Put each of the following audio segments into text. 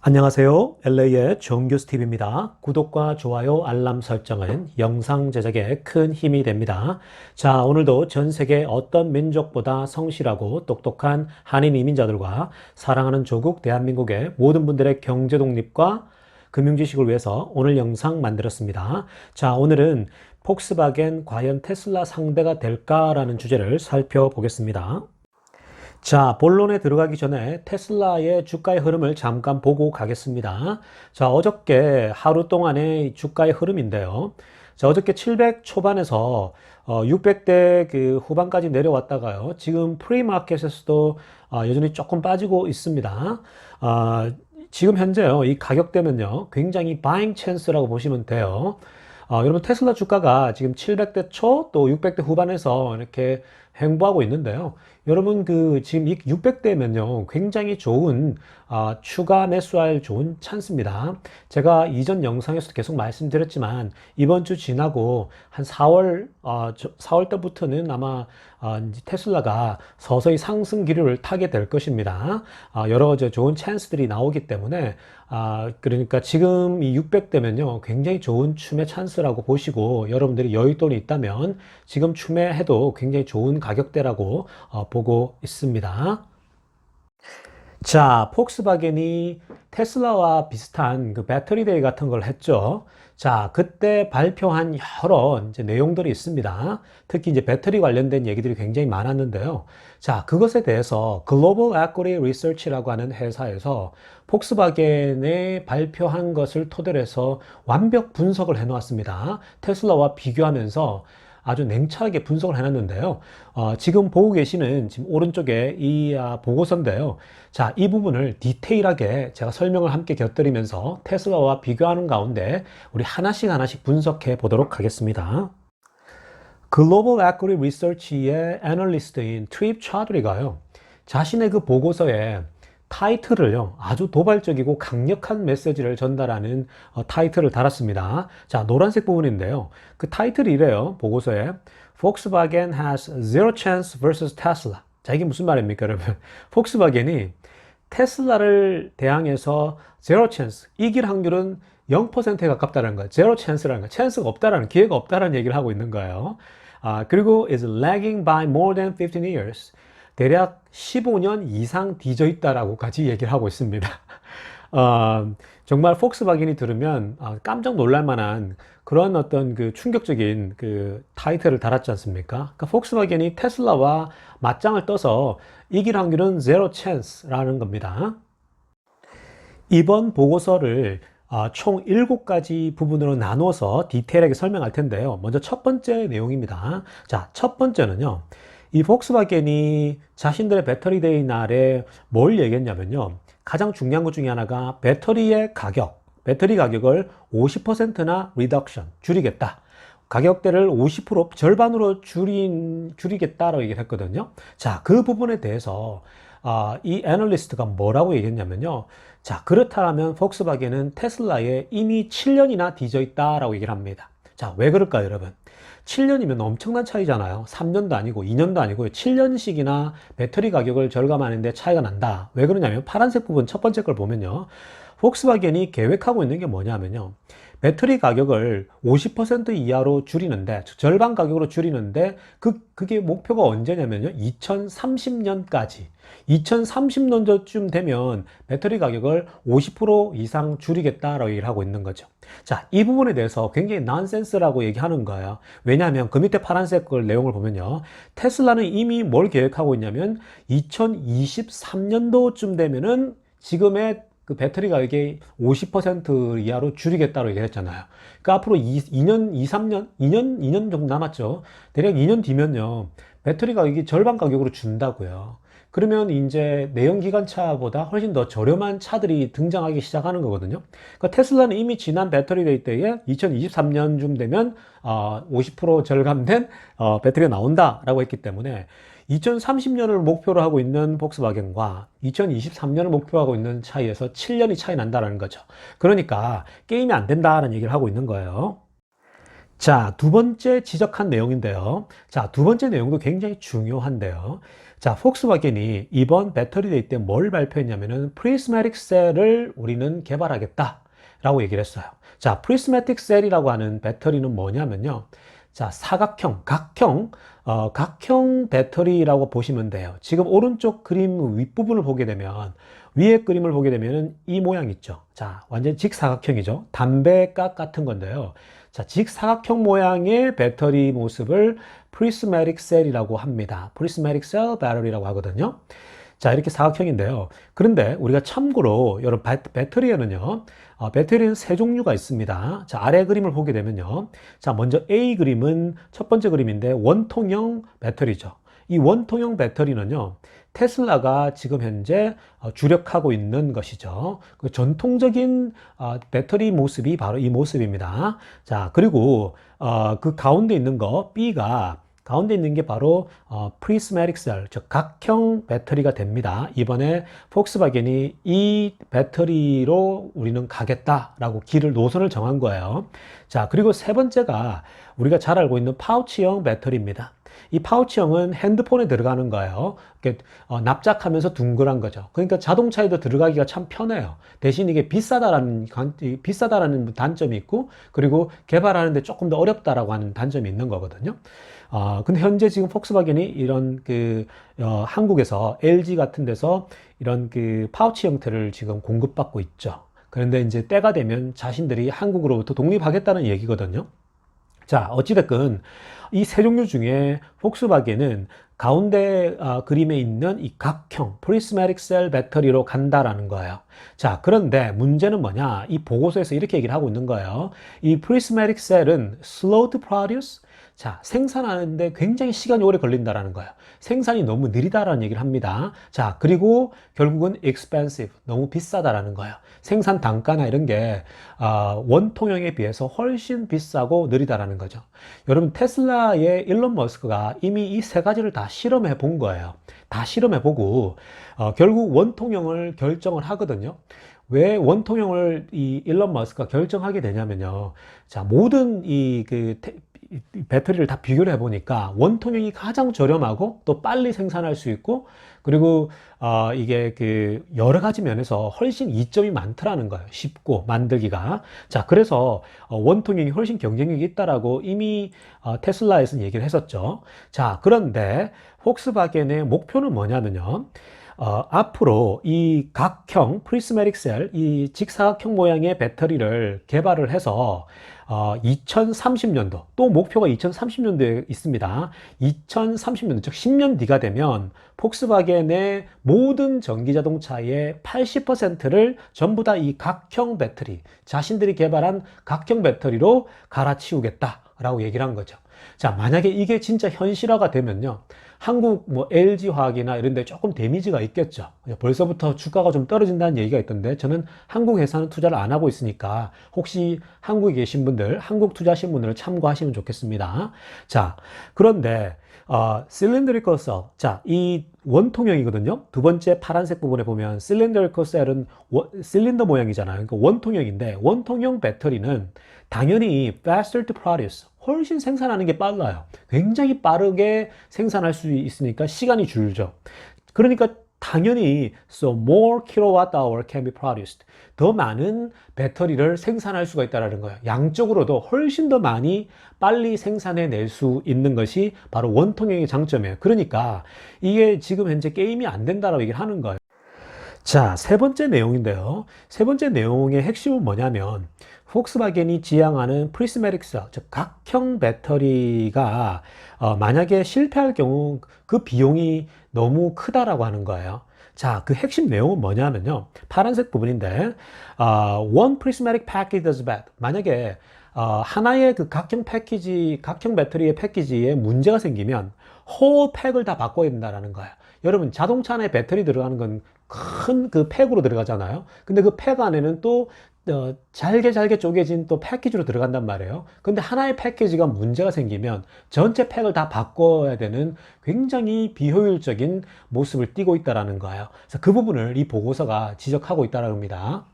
안녕하세요. LA의 정규스티브입니다. 구독과 좋아요, 알람 설정은 영상 제작에 큰 힘이 됩니다. 자, 오늘도 전 세계 어떤 민족보다 성실하고 똑똑한 한인 이민자들과 사랑하는 조국 대한민국의 모든 분들의 경제 독립과 금융지식을 위해서 오늘 영상 만들었습니다. 자, 오늘은 폭스바겐 과연 테슬라 상대가 될까라는 주제를 살펴보겠습니다. 자, 본론에 들어가기 전에 테슬라의 주가의 흐름을 잠깐 보고 가겠습니다. 자, 어저께 하루 동안의 주가의 흐름인데요. 자, 어저께 700 초반에서 600대 그 후반까지 내려왔다가요. 지금 프리마켓에서도 여전히 조금 빠지고 있습니다. 지금 현재요. 이 가격대면요. 굉장히 바잉 찬스라고 보시면 돼요. 여러분 테슬라 주가가 지금 700대 초 또 600대 후반에서 이렇게 행보하고 있는데요. 여러분 지금 이 600대면요. 굉장히 좋은 추가 매수할 좋은 찬스입니다. 제가 이전 영상에서도 계속 말씀드렸지만 이번 주 지나고 한 4월 때부터는 아마 이제 테슬라가 서서히 상승 기류를 타게 될 것입니다. 여러 좋은 찬스들이 나오기 때문에 그러니까 지금 이 600대면요. 굉장히 좋은 추매 찬스라고 보시고 여러분들이 여윳돈이 있다면 지금 추매해도 굉장히 좋은 가격대라고 보고 있습니다. 자, 폭스바겐이 테슬라와 비슷한 그 배터리 데이 같은 걸 했죠. 자, 그때 발표한 여러 이제 내용들이 있습니다. 특히 이제 배터리 관련된 얘기들이 굉장히 많았는데요. 자, 그것에 대해서 글로벌 에쿼리 리서치라고 하는 회사에서 폭스바겐에 발표한 것을 토대로 해서 완벽 분석을 해 놓았습니다. 테슬라와 비교하면서 아주 냉철하게 분석을 해놨는데요. 지금 보고 계시는 지금 오른쪽에 이 보고서인데요. 자, 이 부분을 디테일하게 제가 설명을 함께 곁들이면서 테슬라와 비교하는 가운데 우리 하나씩 분석해 보도록 하겠습니다. 글로벌 에쿼리 리서치의 애널리스트인 트립 차드리가요. 자신의 그 보고서에 타이틀을요, 아주 도발적이고 강력한 메시지를 전달하는 타이틀을 달았습니다. 자, 노란색 부분인데요. 그 타이틀이 이래요, 보고서에. Volkswagen has zero chance versus Tesla. 자, 이게 무슨 말입니까, 여러분? 폭스바겐이 테슬라를 대항해서 zero chance, 이길 확률은 0%에 가깝다는 거예요. zero chance라는 거예요. 찬스가 없다라는, 기회가 없다라는 얘기를 하고 있는 거예요. 그리고 is lagging by more than 15 years. 대략 15년 이상 뒤져 있다라고까지 얘기를 하고 있습니다. 정말 폭스바겐이 들으면 깜짝 놀랄 만한 그런 어떤 그 충격적인 그 타이틀을 달았지 않습니까? 그러니까 폭스바겐이 테슬라와 맞짱을 떠서 이길 확률은 제로 찬스라는 겁니다. 이번 보고서를 총 7가지 부분으로 나누어서 디테일하게 설명할 텐데요. 먼저 첫 번째 내용입니다. 자, 첫 번째는요. 이 폭스바겐이 자신들의 배터리 데이 날에 뭘 얘기했냐면요. 가장 중요한 것 중에 하나가 배터리 가격을 50%나 리덕션, 줄이겠다. 가격대를 50% 절반으로 줄이겠다라고 얘기를 했거든요. 자, 그 부분에 대해서 이 애널리스트가 뭐라고 얘기했냐면요. 자, 그렇다면 폭스바겐은 테슬라에 이미 7년이나 뒤져 있다라고 얘기를 합니다. 자, 왜 그럴까요, 여러분? 7년이면 엄청난 차이잖아요. 3년도 아니고 2년도 아니고 7년씩이나 배터리 가격을 절감하는데 차이가 난다. 왜 그러냐면 파란색 부분 첫 번째 걸 보면요. 폭스바겐이 계획하고 있는 게 뭐냐면요. 배터리 가격을 50% 이하로 줄이는데, 절반 가격으로 줄이는데, 그게 목표가 언제냐면요. 2030년까지. 2030년도쯤 되면 배터리 가격을 50% 이상 줄이겠다라고 얘기를 하고 있는 거죠. 자, 이 부분에 대해서 굉장히 난센스라고 얘기하는 거예요. 왜냐하면 그 밑에 파란색 내용을 보면요. 테슬라는 이미 뭘 계획하고 있냐면 2023년도쯤 되면은 지금의 그 배터리 가격이 50% 이하로 줄이겠다고 얘기했잖아요. 그러니까 앞으로 2년 정도 남았죠. 대략 2년 뒤면요. 배터리 가격이 절반 가격으로 준다고요. 그러면 이제 내연기관차보다 훨씬 더 저렴한 차들이 등장하기 시작하는 거거든요. 그러니까 테슬라는 이미 지난 배터리 데이 때에 2023년쯤 되면 50% 절감된 배터리가 나온다라고 했기 때문에 2030년을 목표로 하고 있는 폭스바겐과 2023년을 목표로 하고 있는 차이에서 7년이 차이 난다는 거죠. 그러니까 게임이 안 된다는 얘기를 하고 있는 거예요. 자, 두 번째 지적한 내용인데요. 자, 두 번째 내용도 굉장히 중요한데요. 자, 폭스바겐이 이번 배터리 데이 때 뭘 발표했냐면은 프리스매틱 셀을 우리는 개발하겠다 라고 얘기를 했어요. 자, 프리스매틱 셀이라고 하는 배터리는 뭐냐면요. 자, 사각형, 각형 배터리라고 보시면 돼요. 지금 오른쪽 그림 윗부분을 보게 되면, 위에 그림을 보게 되면은 이 모양 있죠. 자, 완전 직사각형이죠. 담배깍 같은 건데요. 자, 직사각형 모양의 배터리 모습을 프리스매틱 셀이라고 합니다. 프리스매틱 셀 배터리라고 하거든요. 자, 이렇게 사각형인데요. 그런데 우리가 참고로 여러분 배터리에는요, 배터리는 세 종류가 있습니다. 자, 아래 그림을 보게 되면요. 자, 먼저 A 그림은 첫 번째 그림인데 원통형 배터리죠. 이 원통형 배터리는요, 테슬라가 지금 현재 주력하고 있는 것이죠. 그 전통적인 배터리 모습이 바로 이 모습입니다. 자, 그리고 그 가운데 있는 거 B가 가운데 있는 게 바로 프리스매틱 셀, 즉 각형 배터리가 됩니다. 이번에 폭스바겐이 이 배터리로 우리는 가겠다라고 노선을 정한 거예요. 자, 그리고 세 번째가 우리가 잘 알고 있는 파우치형 배터리입니다. 이 파우치형은 핸드폰에 들어가는 거예요. 이렇게 납작하면서 둥글한 거죠. 그러니까 자동차에도 들어가기가 참 편해요. 대신 이게 비싸다라는 단점이 있고, 그리고 개발하는데 조금 더 어렵다라고 하는 단점이 있는 거거든요. 근데 현재 지금 폭스바겐이 이런 한국에서 LG 같은 데서 이런 파우치 형태를 지금 공급받고 있죠. 그런데 이제 때가 되면 자신들이 한국으로부터 독립하겠다는 얘기거든요. 자, 어찌됐건 이 세 종류 중에 폭스바겐은 가운데 그림에 있는 이 각형 프리스매틱 셀 배터리로 간다라는 거예요. 자, 그런데 문제는 뭐냐? 이 보고서에서 이렇게 얘기를 하고 있는 거예요. 이 프리스매틱 셀은 slow to produce, 자, 생산하는데 굉장히 시간이 오래 걸린다라는 거예요. 생산이 너무 느리다라는 얘기를 합니다. 자, 그리고 결국은 expensive, 너무 비싸다라는 거예요. 생산 단가나 이런 게 원통형에 비해서 훨씬 비싸고 느리다라는 거죠. 여러분, 테슬라의 일론 머스크가 이미 이 세 가지를 다 실험해 본 거예요. 다 실험해 보고 결국 원통형을 결정을 하거든요. 왜 원통형을 이 일론 머스크가 결정하게 되냐면요. 자, 모든 이 배터리를 다 비교를 해보니까 원통형이 가장 저렴하고 또 빨리 생산할 수 있고, 그리고 이게 여러 가지 면에서 훨씬 이점이 많더라는 거예요. 쉽고 만들기가. 자, 그래서 원통형이 훨씬 경쟁력이 있다라고 이미 테슬라에서는 얘기를 했었죠. 자, 그런데 폭스바겐의 목표는 뭐냐면요. 앞으로 이 각형 프리스매틱 셀, 이 직사각형 모양의 배터리를 개발을 해서 2030년도, 또 목표가 2030년도에 있습니다. 2030년도, 즉 10년 뒤가 되면 폭스바겐의 모든 전기자동차의 80%를 전부 다 이 각형 배터리, 자신들이 개발한 각형 배터리로 갈아치우겠다라고 얘기를 한 거죠. 자, 만약에 이게 진짜 현실화가 되면요. 한국 LG화학이나 이런 데 조금 데미지가 있겠죠. 벌써부터 주가가 좀 떨어진다는 얘기가 있던데, 저는 한국 회사는 투자를 안 하고 있으니까 혹시 한국에 계신 분들, 한국 투자하신 분들을 참고하시면 좋겠습니다. 자, 그런데 cylindrical cell, 자, 이 원통형이거든요. 두 번째 파란색 부분에 보면 cylindrical cell은 실린더 모양이잖아요. 그러니까 원통형인데, 원통형 배터리는 당연히 faster to produce, 훨씬 생산하는 게 빨라요. 굉장히 빠르게 생산할 수 있으니까 시간이 줄죠. 그러니까 당연히 so more kilowatt hour can be produced, 더 많은 배터리를 생산할 수가 있다는 거예요. 양적으로도 훨씬 더 많이 빨리 생산해낼 수 있는 것이 바로 원통형의 장점이에요. 그러니까 이게 지금 현재 게임이 안 된다라고 얘기를 하는 거예요. 자, 세 번째 내용인데요. 세 번째 내용의 핵심은 뭐냐면, 폭스바겐이 지향하는 프리스매틱 셀, 즉 각형 배터리가 만약에 실패할 경우 그 비용이 너무 크다라고 하는 거예요. 자, 그 핵심 내용은 뭐냐면요. 파란색 부분인데, one prismatic package does bad. 만약에 하나의 그 각형 배터리의 패키지에 문제가 생기면 whole 팩을 다 바꿔야 된다는 거예요. 여러분, 자동차 안에 배터리 들어가는 건 큰 그 팩으로 들어가잖아요. 근데 그 팩 안에는 또 잘게 쪼개진 또 패키지로 들어간단 말이에요. 근데 하나의 패키지가 문제가 생기면 전체 팩을 다 바꿔야 되는 굉장히 비효율적인 모습을 띠고 있다는 거예요. 그래서 그 부분을 이 보고서가 지적하고 있다는 겁니다.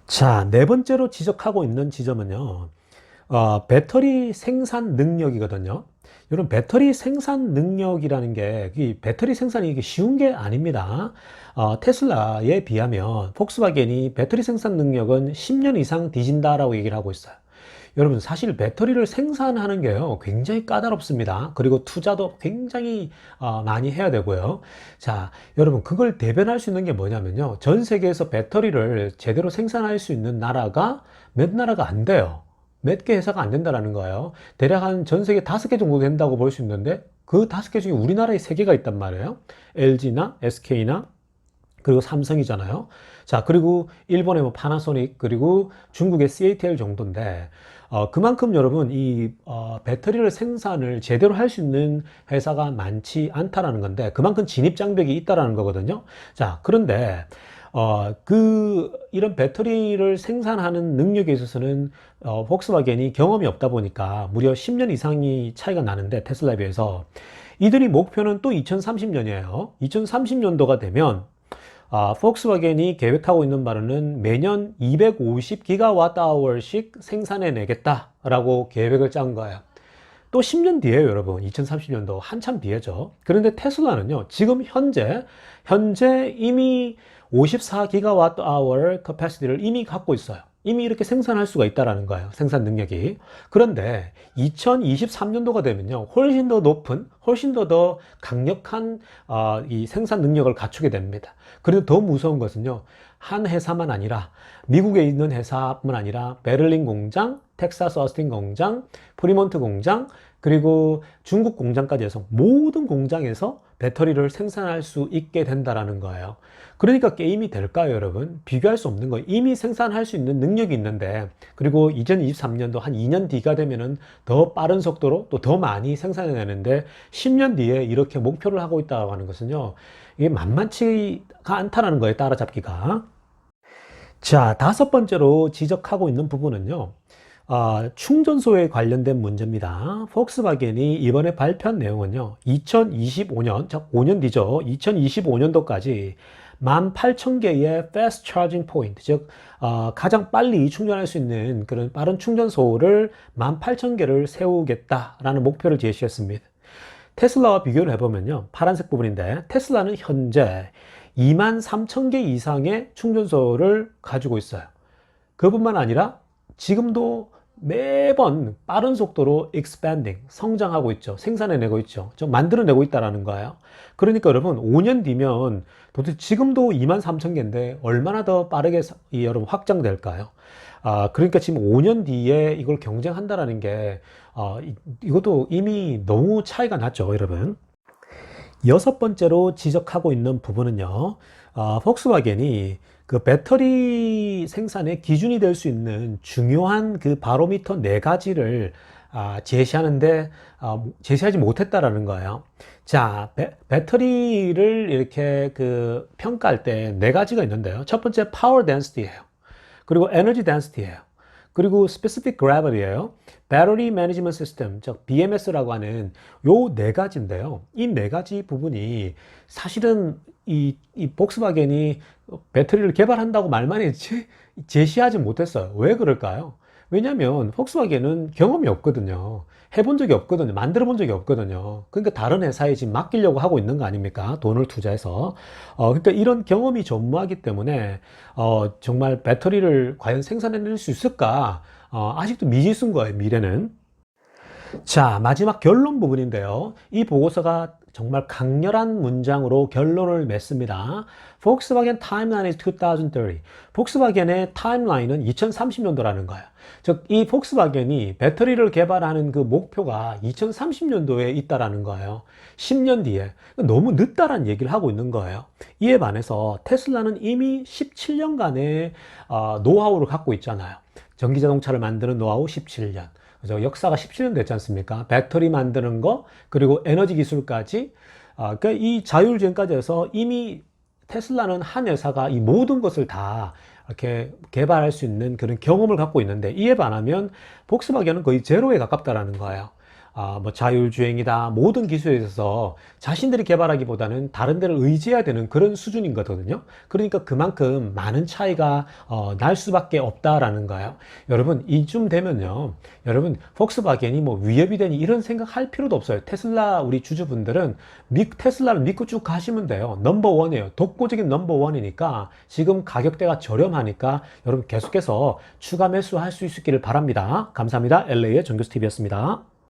자, 네 번째로 지적하고 있는 지점은요. 배터리 생산 능력이거든요. 여러분, 배터리 생산 능력이라는 게, 이 배터리 생산이 이게 쉬운 게 아닙니다. 테슬라에 비하면 폭스바겐이 배터리 생산 능력은 10년 이상 뒤진다라고 얘기를 하고 있어요. 여러분, 사실 배터리를 생산하는 게요, 굉장히 까다롭습니다. 그리고 투자도 굉장히 많이 해야 되고요. 자, 여러분, 그걸 대변할 수 있는 게 뭐냐면요, 전 세계에서 배터리를 제대로 생산할 수 있는 나라가 몇 나라가 안 돼요. 몇 개 회사가 안 된다는 거예요. 대략 한 전 세계 5개 정도 된다고 볼 수 있는데, 그 5개 중에 우리나라에 3개가 있단 말이에요. LG나 SK나 그리고 삼성이잖아요. 자, 그리고 일본의 뭐 파나소닉, 그리고 중국의 CATL 정도인데, 그만큼 여러분, 배터리를 생산을 제대로 할 수 있는 회사가 많지 않다라는 건데, 그만큼 진입 장벽이 있다라는 거거든요. 자, 그런데, 이런 배터리를 생산하는 능력에 있어서는, 폭스바겐이 경험이 없다 보니까 무려 10년 이상이 차이가 나는데, 테슬라에 비해서, 이들이 목표는 또 2030년이에요. 2030년도가 되면, 폭스바겐이 계획하고 있는 바로는 매년 250기가와트아워씩 생산해 내겠다라고 계획을 짠 거예요. 또 10년 뒤에요, 여러분. 2030년도 한참 뒤에죠. 그런데 테슬라는요, 지금 현재 이미 54기가와트아워 커패시티를 이미 갖고 있어요. 이미 이렇게 생산할 수가 있다라는 거예요. 생산 능력이. 그런데 2023년도가 되면요, 훨씬 더 높은, 훨씬 더 강력한 이 생산 능력을 갖추게 됩니다. 그리고 더 무서운 것은요, 한 회사만 아니라 미국에 있는 회사뿐만 아니라 베를린 공장, 텍사스 어스틴 공장, 프리몬트 공장, 그리고 중국 공장까지 해서 모든 공장에서 배터리를 생산할 수 있게 된다라는 거예요. 그러니까 게임이 될까요, 여러분? 비교할 수 없는 거예요. 이미 생산할 수 있는 능력이 있는데, 그리고 2023년도 한 2년 뒤가 되면은 더 빠른 속도로 또 더 많이 생산해내는데, 10년 뒤에 이렇게 목표를 하고 있다고 하는 것은요, 이게 만만치가 않다라는 거예요, 따라잡기가. 자, 5번째로 지적하고 있는 부분은요, 충전소에 관련된 문제입니다. 폭스바겐이 이번에 발표한 내용은요, 2025년, 즉 5년 뒤죠. 2025년도까지 18,000개의 fast charging point, 즉 가장 빨리 충전할 수 있는 그런 빠른 충전소를 18,000개를 세우겠다라는 목표를 제시했습니다. 테슬라와 비교를 해보면요, 파란색 부분인데, 테슬라는 현재 23,000개 이상의 충전소를 가지고 있어요. 그뿐만 아니라 지금도 매번 빠른 속도로 expanding, 성장하고 있죠. 생산해내고 있죠. 좀 만들어내고 있다는 거예요. 그러니까 여러분, 5년 뒤면 도대체 지금도 23,000개인데 얼마나 더 빠르게 여러분 확장될까요? 그러니까 지금 5년 뒤에 이걸 경쟁한다라는 게, 이것도 이미 너무 차이가 났죠, 여러분. 6번째로 지적하고 있는 부분은요, 폭스바겐이 그 배터리 생산의 기준이 될 수 있는 중요한 그 바로미터 4가지를 제시하지 못했다라는 거예요. 자, 배터리를 이렇게 그 평가할 때 4가지가 있는데요. 첫 번째 파워 덴시티예요. 그리고 에너지 덴시티예요. 그리고 specific gravity예요. Battery Management System, 즉 BMS라고 하는 요 4가지인데요. 이 4가지 부분이 사실은 이 폭스바겐이 배터리를 개발한다고 말만 했지 제시하지 못했어요. 왜 그럴까요? 왜냐하면 폭스바겐은 경험이 없거든요. 해본 적이 없거든요. 만들어 본 적이 없거든요. 그러니까 다른 회사에 지금 맡기려고 하고 있는 거 아닙니까? 돈을 투자해서. 그러니까 이런 경험이 전무하기 때문에 정말 배터리를 과연 생산해낼 수 있을까? 아직도 미지수인 거예요, 미래는. 자, 마지막 결론 부분인데요. 이 보고서가 정말 강렬한 문장으로 결론을 맺습니다. Volkswagen timeline is 2030. 폭스바겐의 타임라인은 2030년도라는 거예요. 즉, 이 폭스바겐이 배터리를 개발하는 그 목표가 2030년도에 있다라는 거예요. 10년 뒤에. 너무 늦다라는 얘기를 하고 있는 거예요. 이에 반해서 테슬라는 이미 17년간의 노하우를 갖고 있잖아요. 전기자동차를 만드는 노하우 17년. 그래서 역사가 17년 됐지 않습니까? 배터리 만드는 거, 그리고 에너지 기술까지. 그러니까 이 자율주행까지 해서 이미 테슬라는 한 회사가 이 모든 것을 다 이렇게 개발할 수 있는 그런 경험을 갖고 있는데, 이에 반하면 폭스바겐은 거의 제로에 가깝다라는 거예요. 뭐 자율주행이다 모든 기술에 있어서 자신들이 개발하기보다는 다른 데를 의지해야 되는 그런 수준인 거거든요. 그러니까 그만큼 많은 차이가 날 수밖에 없다라는 거예요. 여러분 이쯤 되면요, 여러분 폭스바겐이 뭐 위협이 되니 이런 생각할 필요도 없어요. 테슬라 우리 주주분들은 테슬라를 믿고 쭉 가시면 돼요. 넘버원이에요. 독보적인 넘버원이니까 지금 가격대가 저렴하니까 여러분 계속해서 추가 매수할 수 있기를 바랍니다. 감사합니다. LA의 정교수TV였습니다.